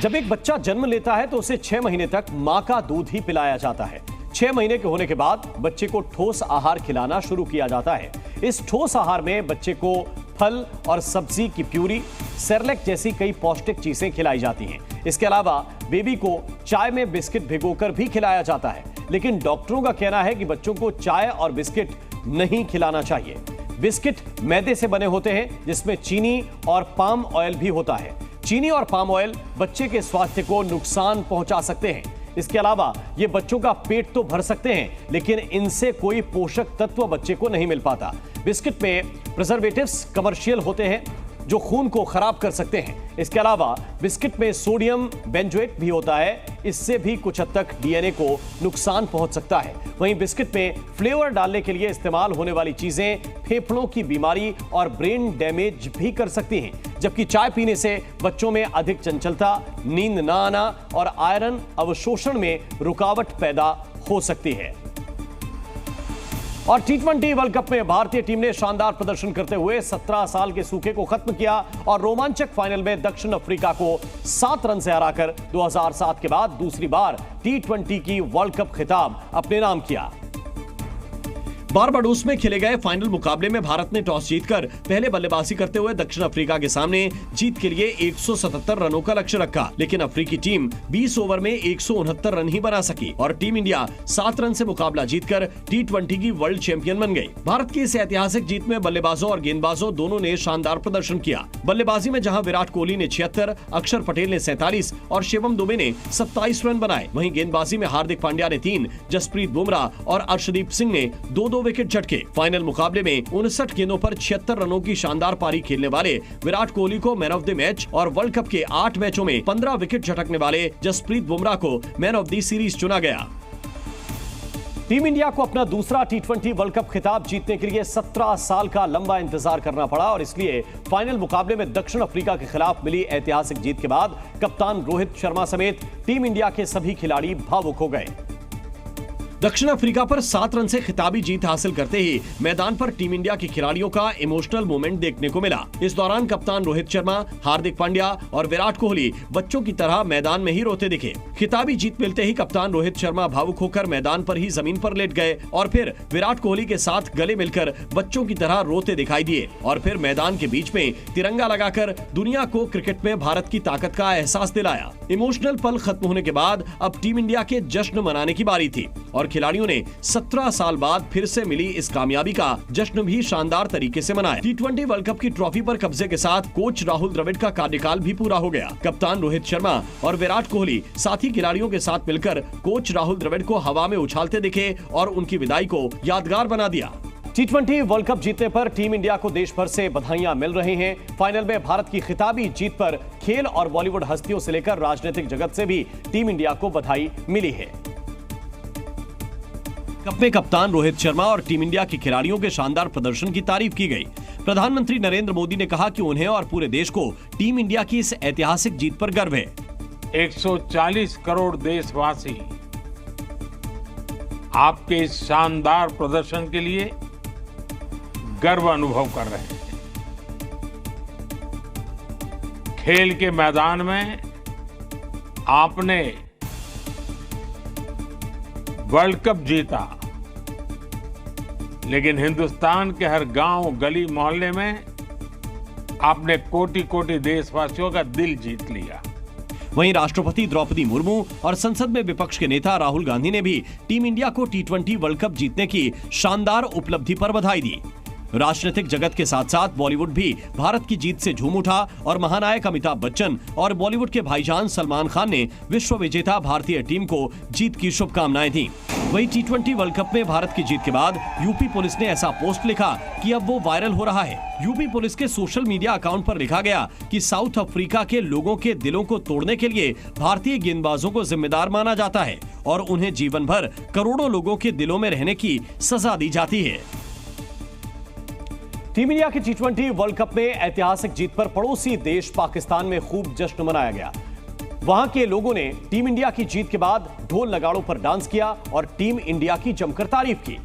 जब एक बच्चा जन्म लेता है तो उसे 6 महीने तक मां का दूध ही पिलाया जाता है। 6 महीने के होने के बाद बच्चे को ठोस आहार खिलाना शुरू किया जाता है। इस ठोस आहार में बच्चे को फल और सब्जी की प्यूरी, सेरेलैक जैसी कई पौष्टिक चीजें खिलाई जाती हैं। इसके अलावा बेबी को चाय में बिस्किट भिगोकर भी खिलाया जाता है, लेकिन डॉक्टरों का कहना है कि बच्चों को चाय और बिस्किट नहीं खिलाना चाहिए। बिस्किट मैदे से बने होते हैं, जिसमें चीनी और पाम ऑयल भी होता है। चीनी और पाम ऑयल बच्चे के स्वास्थ्य को नुकसान पहुंचा सकते हैं। इसके अलावा ये बच्चों का पेट तो भर सकते हैं, लेकिन इनसे कोई पोषक तत्व बच्चे को नहीं मिल पाता। बिस्किट में प्रिजर्वेटिव्स कमर्शियल होते हैं जो खून को खराब कर सकते हैं। इसके अलावा बिस्किट में सोडियम बेंजोएट भी होता है, इससे भी कुछ हद तक डीएनए को नुकसान पहुंच सकता है। वहीं बिस्किट में फ्लेवर डालने के लिए इस्तेमाल होने वाली चीजें फेफड़ों की बीमारी और ब्रेन डैमेज भी कर सकती हैं, जबकि चाय पीने से बच्चों में अधिक चंचलता, नींद न आना और आयरन अवशोषण में रुकावट पैदा हो सकती है। और T20 वर्ल्ड कप में भारतीय टीम ने शानदार प्रदर्शन करते हुए 17 साल के सूखे को खत्म किया और रोमांचक फाइनल में दक्षिण अफ्रीका को 7 रन से हराकर 2007 के बाद दूसरी बार T20 की वर्ल्ड कप खिताब अपने नाम किया। बारबाडोस में खेले गए फाइनल मुकाबले में भारत ने टॉस जीतकर पहले बल्लेबाजी करते हुए दक्षिण अफ्रीका के सामने जीत के लिए 177 रनों का लक्ष्य रखा, लेकिन अफ्रीकी टीम 20 ओवर में 169 रन ही बना सकी और टीम इंडिया 7 रन से मुकाबला जीतकर T20 की वर्ल्ड चैंपियन बन गई। भारत की इस ऐतिहासिक जीत में बल्लेबाजों और गेंदबाजों दोनों ने शानदार प्रदर्शन किया। बल्लेबाजी में जहां विराट कोहली ने 76, अक्षर पटेल ने 47 और शिवम दुबे ने 27 रन बनाए, वहीं गेंदबाजी में हार्दिक पांड्या ने 3, जसप्रीत बुमराह और अर्शदीप सिंह ने 2-2 विकेट झटके। फाइनल मुकाबले में 59 गेंदों पर 76 रनों की शानदार पारी खेलने वाले विराट कोहली को मैन ऑफ द मैच और वर्ल्ड कप के 8 मैचों में 15 विकेट झटकने वाले जसप्रीत बुमराह को मैन ऑफ द सीरीज चुना गया। टीम इंडिया को अपना दूसरा T20 वर्ल्ड कप खिताब जीतने के लिए 17 साल का लंबा इंतजार करना पड़ा और इसलिए फाइनल मुकाबले में दक्षिण अफ्रीका के खिलाफ मिली ऐतिहासिक जीत के बाद कप्तान रोहित शर्मा समेत टीम इंडिया के सभी खिलाड़ी भावुक हो गए। दक्षिण अफ्रीका पर 7 रन से खिताबी जीत हासिल करते ही मैदान पर टीम इंडिया के खिलाड़ियों का इमोशनल मोमेंट देखने को मिला। इस दौरान कप्तान रोहित शर्मा, हार्दिक पांड्या और विराट कोहली बच्चों की तरह मैदान में ही रोते दिखे। खिताबी जीत मिलते ही कप्तान रोहित शर्मा भावुक होकर मैदान पर ही जमीन पर लेट गए और फिर विराट कोहली के साथ गले मिलकर बच्चों की तरह रोते दिखाई दिए और फिर मैदान के बीच में तिरंगा लगाकर दुनिया को क्रिकेट में भारत की ताकत का एहसास दिलाया। इमोशनल पल खत्म होने के बाद अब टीम इंडिया के जश्न मनाने की बारी थी और खिलाड़ियों ने 17 साल बाद फिर से मिली इस कामयाबी का जश्न भी शानदार तरीके से मनाया। T20 वर्ल्ड कप की ट्रॉफी पर कब्जे के साथ कोच राहुल द्रविड़ का कार्यकाल भी पूरा हो गया। कप्तान रोहित शर्मा और विराट कोहली साथी खिलाड़ियों के साथ मिलकर कोच राहुल द्रविड़ को हवा में उछालते दिखे और उनकी विदाई को यादगार बना दिया। T20 वर्ल्ड कप जीतने पर टीम इंडिया को देश भर से बधाइयां मिल रही हैं। फाइनल में भारत की खिताबी जीत पर खेल और बॉलीवुड हस्तियों से लेकर राजनीतिक जगत से भी टीम इंडिया को बधाई मिली है। कप में कप्तान रोहित शर्मा और टीम इंडिया के खिलाड़ियों के शानदार प्रदर्शन की तारीफ की गई। प्रधानमंत्री नरेंद्र मोदी ने कहा कि उन्हें और पूरे देश को टीम इंडिया की इस ऐतिहासिक जीत पर गर्व है। 140 करोड़ देशवासी आपके इस शानदार प्रदर्शन के लिए गर्व अनुभव कर रहे हैं। खेल के मैदान में आपने वर्ल्ड कप जीता, लेकिन हिंदुस्तान के हर गांव, गली, मोहल्ले में आपने कोटि-कोटि देशवासियों का दिल जीत लिया। वहीं राष्ट्रपति द्रौपदी मुर्मू और संसद में विपक्ष के नेता राहुल गांधी ने भी टीम इंडिया को T20 वर्ल्ड कप जीतने की शानदार उपलब्धि पर बधाई दी। राजनीतिक जगत के साथ साथ बॉलीवुड भी भारत की जीत से झूम उठा और महानायक अमिताभ बच्चन और बॉलीवुड के भाईजान सलमान खान ने विश्व विजेता भारतीय टीम को जीत की शुभकामनाएं दी। वहीं T20 वर्ल्ड कप में भारत की जीत के बाद यूपी पुलिस ने ऐसा पोस्ट लिखा कि अब वो वायरल हो रहा है। यूपी पुलिस के सोशल मीडिया अकाउंट पर लिखा गया कि साउथ अफ्रीका के लोगों के दिलों को तोड़ने के लिए भारतीय गेंदबाजों को जिम्मेदार माना जाता है और उन्हें जीवन भर करोड़ों लोगों के दिलों में रहने की सजा दी जाती है। टीम इंडिया की T20 वर्ल्ड कप में ऐतिहासिक जीत पर पड़ोसी देश पाकिस्तान में खूब जश्न मनाया गया। वहां के लोगों ने टीम इंडिया की जीत के बाद ढोल नगाड़ों पर डांस किया और टीम इंडिया की जमकर तारीफ की।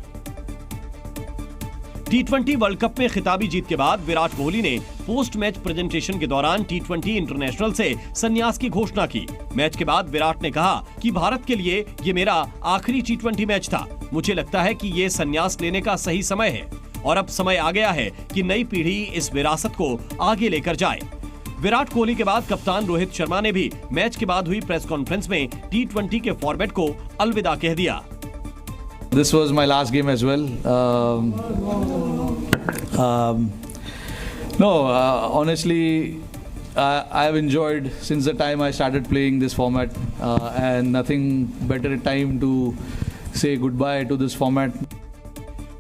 T20 वर्ल्ड कप में खिताबी जीत के बाद विराट कोहली ने पोस्ट मैच प्रेजेंटेशन के दौरान T20 इंटरनेशनल से संन्यास की घोषणा की। मैच के बाद विराट ने कहा कि भारत के लिए ये मेरा आखिरी T20 मैच था। मुझे लगता है कि ये संन्यास लेने का सही समय है और अब समय आ गया है कि नई पीढ़ी इस विरासत को आगे लेकर जाए। विराट कोहली के बाद कप्तान रोहित शर्मा ने भी मैच के बाद हुई प्रेस कॉन्फ्रेंस में T20 के फॉर्मेट को अलविदा कह दिया। This was my last game as well. Honestly, I have enjoyed since the time I started playing this format, and nothing better time to say goodbye to this format.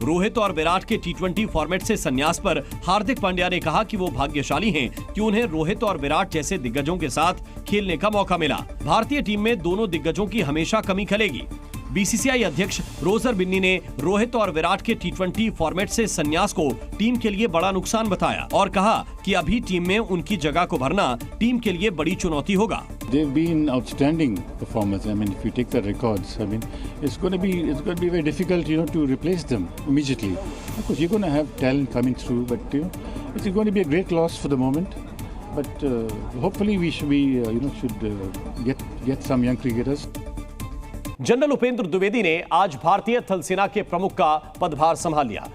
Rohit और विराट के T20 format से संन्यास पर हार्दिक पांड्या ने कहा कि वो भाग्यशाली हैं कि उन्हें रोहित और विराट जैसे दिग्गजों के साथ खेलने का मौका मिला। भारतीय टीम में दोनों दिग्गजों की हमेशा कमी खलेगी। बीसीसीआई अध्यक्ष रोजर बिन्नी ने रोहित और विराट के T20 फॉर्मेट से संन्यास को टीम के लिए बड़ा नुकसान बताया और कहा कि अभी टीम में उनकी जगह को भरना टीम के लिए बड़ी चुनौती होगा। They've been outstanding performers. I mean, if you take the records, I mean, it's going to be very difficult, to replace them immediately. Of course, you're going to have talent coming through, but it's going to be a great loss for the moment. But hopefully, we should get some young cricketers. General Upendra Dwivedi ने आज भारतीय थल सेना के प्रमुख का पदभार संभाल लिया।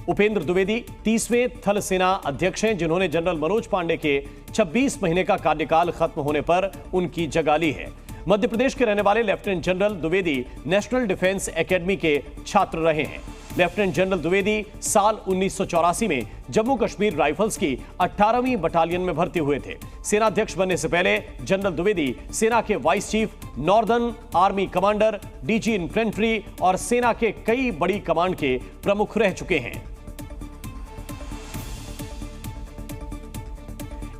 उपेंद्र द्विवेदी 30वें थल सेना अध्यक्ष हैं, जिन्होंने जनरल मनोज पांडे के 26 महीने का कार्यकाल खत्म होने पर उनकी जगह ली है। मध्य प्रदेश के रहने वाले lieutenant general Dwivedi national defence academy के छात्र रहे हैं। लेफ्टिनेंट जनरल द्विवेदी साल 1984 में जम्मू कश्मीर राइफल्स की 18वीं बटालियन में भर्ती हुए थे। सेना अध्यक्ष बनने से पहले जनरल द्विवेदी सेना के vice chief, northern army commander, DG infantry और सेना के कई बड़ी कमांड के प्रमुख रह चुके हैं।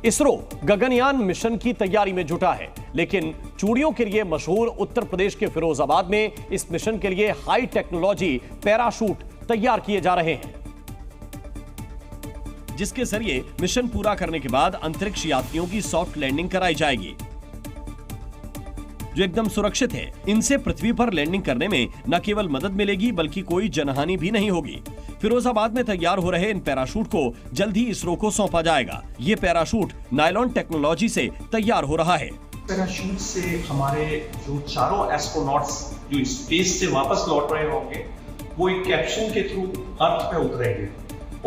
इसरो गगनयान मिशन की तैयारी में जुटा है, लेकिन चूड़ियों के लिए मशहूर उत्तर प्रदेश के फिरोजाबाद में इस मिशन के लिए हाई टेक्नोलॉजी पैराशूट तैयार किए जा रहे हैं, जिसके जरिए मिशन पूरा करने के बाद अंतरिक्ष यात्रियों की सॉफ्ट लैंडिंग कराई जाएगी, जो एकदम सुरक्षित है। इनसे पृथ्वी पर लैंडिंग करने में न केवल मदद मिलेगी बल्कि कोई जनहानि भी नहीं होगी। फिरोजाबाद में तैयार हो रहे इन पैराशूट को जल्द ही इसरो को सौंपा जाएगा। ये पैराशूट नायलॉन टेक्नोलॉजी से तैयार हो रहा है। पैराशूट से हमारे जो चारों एस्ट्रोनॉट्स जो स्पेस से वापस लौट रहे होंगे, वो एक कैप्सूल के थ्रू अर्थ पे उतरेंगे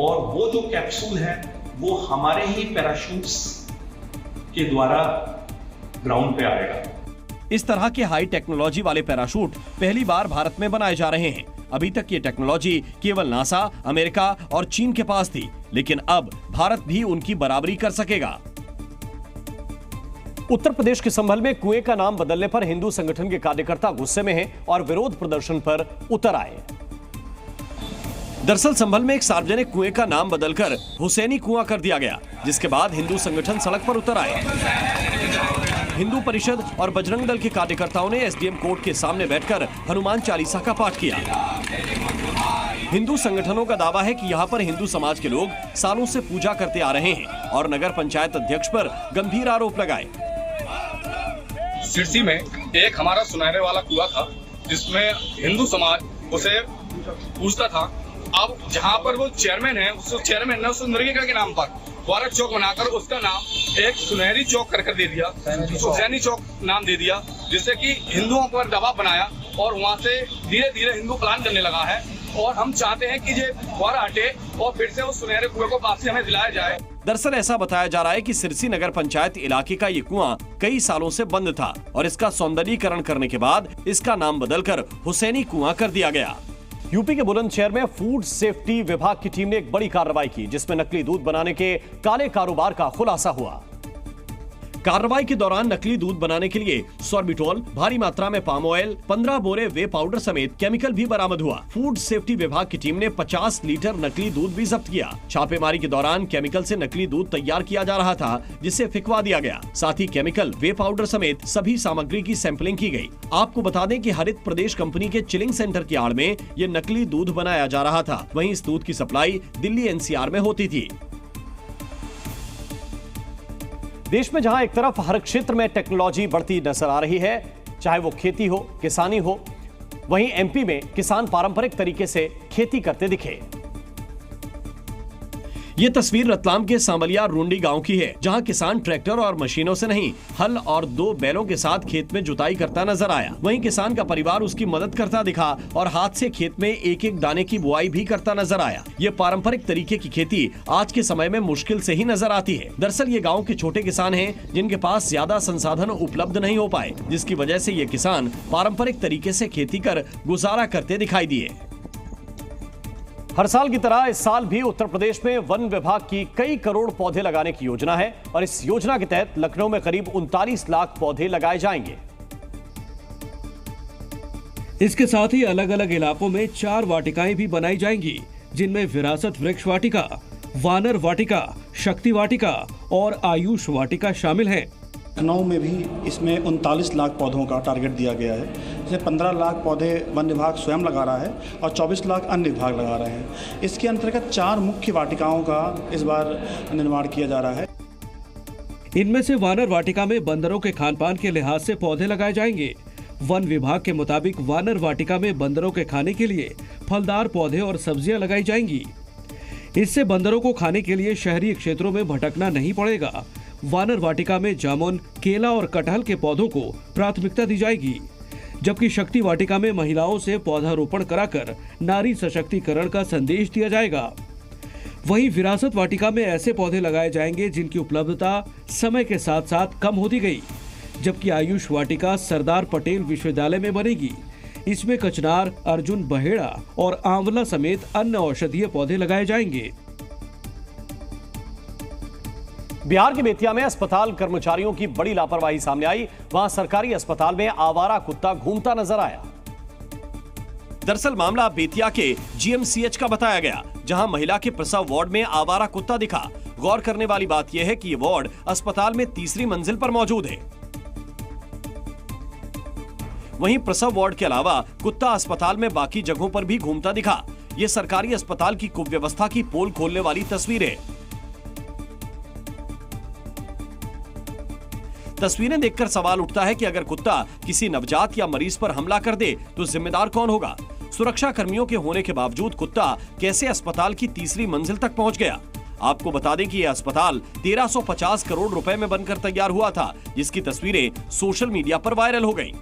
और वो जो कैप्सूल है वो हमारे ही पैराशूट्स के द्वारा ग्राउंड पे आएगा। इस तरह के हाई टेक्नोलॉजी वाले पैराशूट पहली बार भारत में बनाए जा रहे हैं। अभी तक ये टेक्नोलॉजी केवल नासा, अमेरिका और चीन के पास थी, लेकिन अब भारत भी उनकी बराबरी कर सकेगा। उत्तर प्रदेश के संभल में कुएं का नाम बदलने पर हिंदू संगठन के कार्यकर्ता गुस्से में हैं और विरोध प्रदर्शन पर उतर आए। दरअसल संभल में एक सार्वजनिक कुएं का नाम बदलकर हुसैनी कुआं कर दिया गया, जिसके बाद हिंदू संगठन सड़क पर उतर आए। हिंदू परिषद और बजरंग दल के कार्यकर्ताओं ने एसडीएम कोर्ट के सामने बैठकर हनुमान चालीसा का पाठ किया। हिंदू संगठनों का दावा है कि यहाँ पर हिंदू समाज के लोग सालों से पूजा करते आ रहे हैं और नगर पंचायत अध्यक्ष पर गंभीर आरोप लगाए। सिरसी में एक हमारा सुनहरे वाला कुआं था, जिसमें हिंदू समाज उसे पूछता था। अब जहाँ पर वो चेयरमैन है, उस चेयरमैन ने उस नरेगा के नाम पर भारत चौक बनाकर उसका नाम एक सुनहरी चौक कर दे दिया, हुसैनी चौक नाम दे दिया, जिससे कि हिंदुओं पर दबाव बनाया और वहाँ से धीरे धीरे हिंदू प्लान करने लगा है। और हम चाहते हैं कि ये द्वारा हटे और फिर से उस सुनहरे कुएं को वापसी हमें दिलाया जाए। दरअसल ऐसा बताया जा रहा है कि सिरसी नगर पंचायत इलाके का ये कुआं कई सालों से बंद था और इसका सौंदर्यीकरण करने के बाद इसका नाम बदलकर हुसैनी कुआं कर दिया गया। यूपी के बुलंदशहर में फूड सेफ्टी विभाग की टीम ने एक बड़ी कार्रवाई की, जिसमें नकली दूध बनाने के काले कारोबार का खुलासा हुआ। कार्रवाई के दौरान नकली दूध बनाने के लिए सॉर्बिटोल, भारी मात्रा में पाम ऑयल, 15 बोरे वे पाउडर समेत केमिकल भी बरामद हुआ। फूड सेफ्टी विभाग की टीम ने 50 लीटर नकली दूध भी जब्त किया। छापेमारी के दौरान केमिकल से नकली दूध तैयार किया जा रहा था, जिसे फिकवा दिया गया। साथ ही केमिकल, वे पाउडर समेत सभी सामग्री की सैंपलिंग की गई। आपको बता दें कि हरित प्रदेश कंपनी के चिलिंग सेंटर की आड़ में ये नकली दूध बनाया जा रहा था। वहीं इस दूध की सप्लाई दिल्ली एनसीआर में होती थी। देश में जहां एक तरफ हर क्षेत्र में टेक्नोलॉजी बढ़ती नजर आ रही है, चाहे वो खेती हो, किसानी हो, वहीं एमपी में किसान पारंपरिक तरीके से खेती करते दिखे। ये तस्वीर रतलाम के सांबलिया रूंडी गांव की है, जहां किसान ट्रैक्टर और मशीनों से नहीं, हल और 2 बैलों के साथ खेत में जुताई करता नजर आया। वहीं किसान का परिवार उसकी मदद करता दिखा और हाथ से खेत में एक एक दाने की बुआई भी करता नजर आया। ये पारंपरिक तरीके की खेती आज के समय में मुश्किल से ही नजर आती है। दरअसल ये गाँव के छोटे किसान हैं, जिनके पास ज्यादा संसाधन उपलब्ध नहीं हो पाए, जिसकी वजह से ये किसान पारंपरिक तरीके से खेती कर गुजारा करते दिखाई दिए। हर साल की तरह इस साल भी उत्तर प्रदेश में वन विभाग की कई करोड़ पौधे लगाने की योजना है और इस योजना के तहत लखनऊ में करीब 39 लाख पौधे लगाए जाएंगे। इसके साथ ही अलग अलग इलाकों में 4 वाटिकाएं भी बनाई जाएंगी, जिनमें विरासत वृक्ष वाटिका, वानर वाटिका, शक्ति वाटिका और आयुष वाटिका शामिल हैं। लखनऊ में भी इसमें 39 लाख पौधों का टारगेट दिया गया है, जिसमें 15 लाख पौधे वन विभाग स्वयं लगा रहा है और 24 लाख अन्य विभाग लगा रहे हैं। इसके अंतर्गत 4 मुख्य वाटिकाओं का इस बार निर्माण किया जा रहा है। इनमें से वानर वाटिका में बंदरों के खानपान के लिहाज से पौधे लगाए जाएंगे। वन विभाग के मुताबिक वानर वाटिका में बंदरों के खाने के लिए फलदार पौधे और सब्जियां लगाई जाएंगी। इससे बंदरों को खाने के लिए शहरी क्षेत्रों में भटकना नहीं पड़ेगा। वानर वाटिका में जामुन, केला और कटहल के पौधों को प्राथमिकता दी जाएगी, जबकि शक्ति वाटिका में महिलाओं से पौधारोपण कराकर नारी सशक्तिकरण का संदेश दिया जाएगा। वहीं विरासत वाटिका में ऐसे पौधे लगाए जाएंगे जिनकी उपलब्धता समय के साथ साथ कम होती गई, जबकि आयुष वाटिका सरदार पटेल विश्वविद्यालय में बनेगी। इसमें कचनार, अर्जुन बहेड़ा और आंवला समेत अन्य औषधीय पौधे लगाए जाएंगे। बिहार के बेतिया में अस्पताल कर्मचारियों की बड़ी लापरवाही सामने आई। वहां सरकारी अस्पताल में आवारा कुत्ता घूमता नजर आया। दरअसल मामला बेतिया के जीएमसीएच का बताया गया, जहां महिला के प्रसव वार्ड में आवारा कुत्ता दिखा। गौर करने वाली बात यह है कि यह वार्ड अस्पताल में तीसरी मंजिल पर मौजूद है। वहीं प्रसव वार्ड के अलावा कुत्ता अस्पताल में बाकी जगहों पर भी घूमता दिखा। यह सरकारी अस्पताल की कुव्यवस्था की पोल खोलने वाली तस्वीर है। तस्वीरें देखकर सवाल उठता है कि अगर कुत्ता किसी नवजात या मरीज पर हमला कर दे तो जिम्मेदार कौन होगा? सुरक्षा कर्मियों के होने के बावजूद कुत्ता कैसे अस्पताल की तीसरी मंजिल तक पहुंच गया? आपको बता दें कि यह अस्पताल 1350 करोड़ रुपए में बनकर तैयार हुआ था, जिसकी तस्वीरें सोशल मीडिया पर वायरल हो गईं।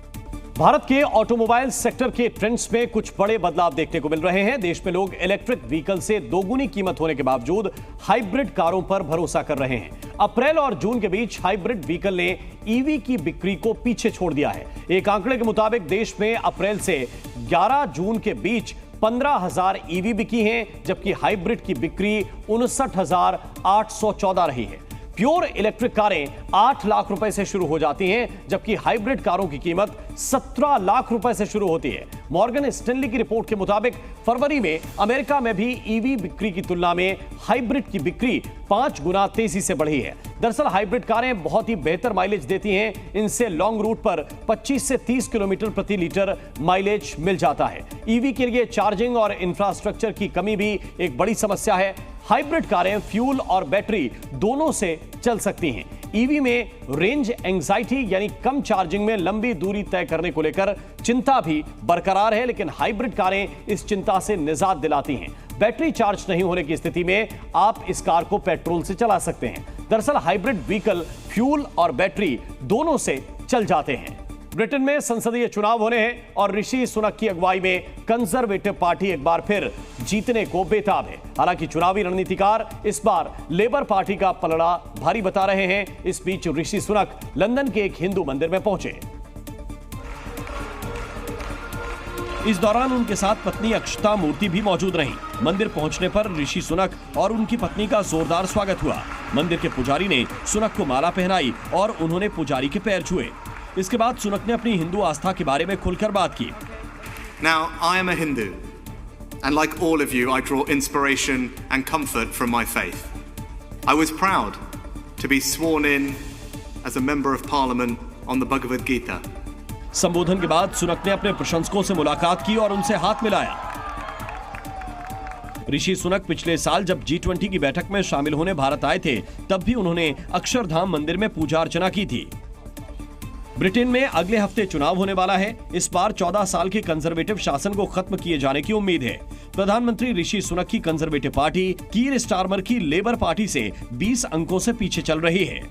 भारत के ऑटोमोबाइल सेक्टर के ट्रेंड्स में कुछ बड़े बदलाव देखने को मिल रहे हैं। देश में लोग इलेक्ट्रिक व्हीकल से दोगुनी कीमत होने के बावजूद हाइब्रिड कारों पर भरोसा कर रहे हैं। अप्रैल और जून के बीच हाइब्रिड व्हीकल ने ईवी की बिक्री को पीछे छोड़ दिया है। एक आंकड़े के मुताबिक देश में अप्रैल से 11 जून के बीच 15,000 ईवी बिकी हैं, जबकि हाइब्रिड की बिक्री 59,814 रही है। प्योर इलेक्ट्रिक कारें 8 लाख रुपए से शुरू हो जाती हैं, जबकि हाइब्रिड कारों की कीमत 17 लाख रुपए से शुरू होती है। मॉर्गन स्टैनली की रिपोर्ट के मुताबिक फरवरी में अमेरिका में भी ईवी बिक्री की तुलना में हाइब्रिड की बिक्री 5 गुना तेजी से बढ़ी है। दरअसल हाइब्रिड कारें बहुत ही बेहतर माइलेज देती हैं। इनसे लॉन्ग रूट पर 25 से 30 किलोमीटर प्रति लीटर माइलेज मिल जाता है। ईवी के लिए चार्जिंग और इंफ्रास्ट्रक्चर की कमी भी एक बड़ी समस्या है। हाइब्रिड कारें फ्यूल और बैटरी दोनों से चल सकती हैं। ईवी में रेंज एंजाइटी यानी कम चार्जिंग में लंबी दूरी तय करने को लेकर चिंता भी बरकरार है, लेकिन हाइब्रिड कारें इस चिंता से निजात दिलाती हैं। बैटरी चार्ज नहीं होने की स्थिति में आप इस कार को पेट्रोल से चला सकते हैं। दरअसल हाइब्रिड व्हीकल फ्यूल और बैटरी दोनों से चल जाते हैं। ब्रिटेन में संसदीय चुनाव होने हैं और ऋषि सुनक की अगुवाई में कंजर्वेटिव पार्टी एक बार फिर जीतने को बेताब है। हालांकि चुनावी रणनीतिकार इस बार लेबर पार्टी का पलड़ा भारी बता रहे हैं। इस बीच ऋषि सुनक लंदन के एक हिंदू मंदिर में पहुंचे। इस दौरान उनके साथ पत्नी अक्षता मूर्ति भी मौजूद रहीं। मंदिर पहुंचने पर ऋषि सुनक और उनकी पत्नी का जोरदार स्वागत हुआ। मंदिर के पुजारी ने सुनक को माला पहनाई और उन्होंने पुजारी के पैर छुए। इसके बाद सुनक ने अपनी हिंदू आस्था के बारे में खुलकर बात की। Now, I am a Hindu, and like all of you, I draw inspiration and comfort from my faith. I was proud to be sworn in as a member of parliament on the Bhagavad Gita. संबोधन के बाद सुनक ने अपने प्रशंसकों से मुलाकात की और उनसे हाथ मिलाया। ऋषि सुनक पिछले साल जब G20 की बैठक में शामिल होने भारत आए थे, तब भी उन्होंने अक्षरधाम मंदिर में पूजा अर्चना की थी। ब्रिटेन में अगले हफ्ते चुनाव होने वाला है। इस बार 14 साल के कंजर्वेटिव शासन को खत्म किए जाने की उम्मीद है। प्रधानमंत्री ऋषि सुनक की कंजर्वेटिव पार्टी कीर स्टारमर की लेबर पार्टी से 20 अंकों से पीछे चल रही है।